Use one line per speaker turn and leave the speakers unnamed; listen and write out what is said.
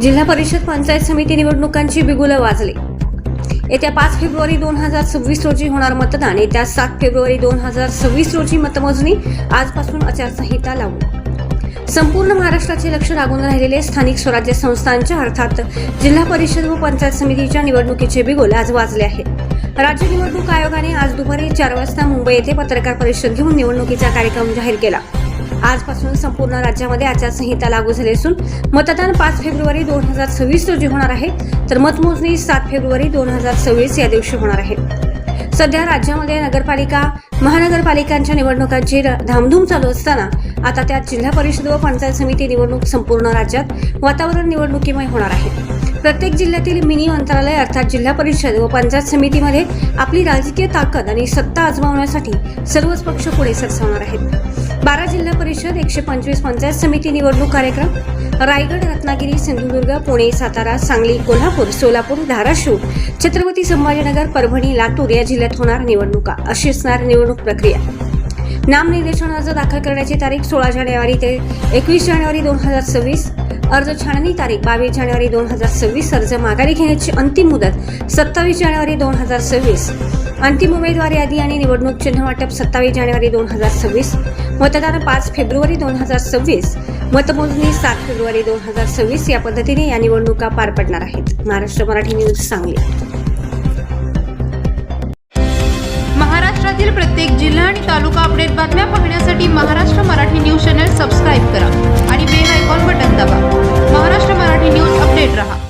जिल्हा परिषद पंचायत समिती निवडणुकांची बिगुलं वाजली। येत्या 5 फेब्रुवारी 2026 रोजी होणार मतदान। येत्या 7 फेब्रुवारी 2026 रोजी मतमोजणी। आजपासून आचारसंहिता लागू। संपूर्ण महाराष्ट्राचे लक्ष लागून राहिलेले स्थानिक स्वराज्य संस्थांच्या अर्थात जिल्हा परिषद व पंचायत समितीच्या निवडणुकीचे बिगुल आज वाजले आहे। राज्य निवडणूक आयोगाने आज दुपारी 4 वाजता मुंबई येथे पत्रकार परिषद घेऊन निवडणुकीचा कार्यक्रम जाहीर केला। आजपासून संपूर्ण राज्यामध्ये आचारसंहिता लागू झाली असून मतदान 5 फेब्रुवारी 2026 रोजी होणार आहे, तर मतमोजणी 7 फेब्रुवारी 2026 या दिवशी होणार आहे। सध्या राज्यामध्ये नगरपालिका, महानगरपालिकांच्या निवडणुकांची धामधूम चालू असताना आता त्यात जिल्हा परिषद व पंचायत समिती निवडणूक संपूर्ण राज्यात वातावरण निवडणुकीमय होणार आहे। प्रत्येक जिल्ह्यातील मिनी मंत्रालय अर्थात जिल्हा परिषद व पंचायत समितीमध्ये आपली राजकीय ताकद आणि सत्ता आजमावण्यासाठी सर्वच पक्ष पुढे सरसावणार आहेत। 12 जिल्हा परिषद, 125 पंचायत समिती निवडणूक कार्यक्रम रायगड, रत्नागिरी, सिंधुदुर्ग, पुणे, सातारा, सांगली, कोल्हापूर, सोलापूर, धाराशिव, छत्रपती संभाजीनगर, परभणी, लातूर या जिल्ह्यात होणार निवडणुका। अशी असणार निवडणूक प्रक्रिया। नामनिर्देशन अर्ज दाखल करण्याची तारीख 16 जानेवारी ते 21 जानेवारी 2026। अर्ज छाननी तारीख 22 जानेवारी 2026। अर्ज माघारी घेण्याची अंतिम मुदत 27 जानेवारी 2026। अंतिम उमेदवार यादी आणि निवडणूक चिन्ह वाटप 27 जानेवारी 2026। मतदान 5 फेब्रुवारी 2026। मतमोजणी 7 फेब्रुवारी 2026 या पद्धतीने या निवडणुका पार पडणार आहेत। महाराष्ट्र मराठी न्यूज सांगली।
महाराष्ट्रातील प्रत्येक जिल्हा आणि तालुका अपडेट बातम्या पाहण्यासाठी Maharashtra Marathi news channel subscribe करा आणि बेल आयकॉन बटन दाबा। महाराष्ट्र मराठी न्यूज अपडेट रहा।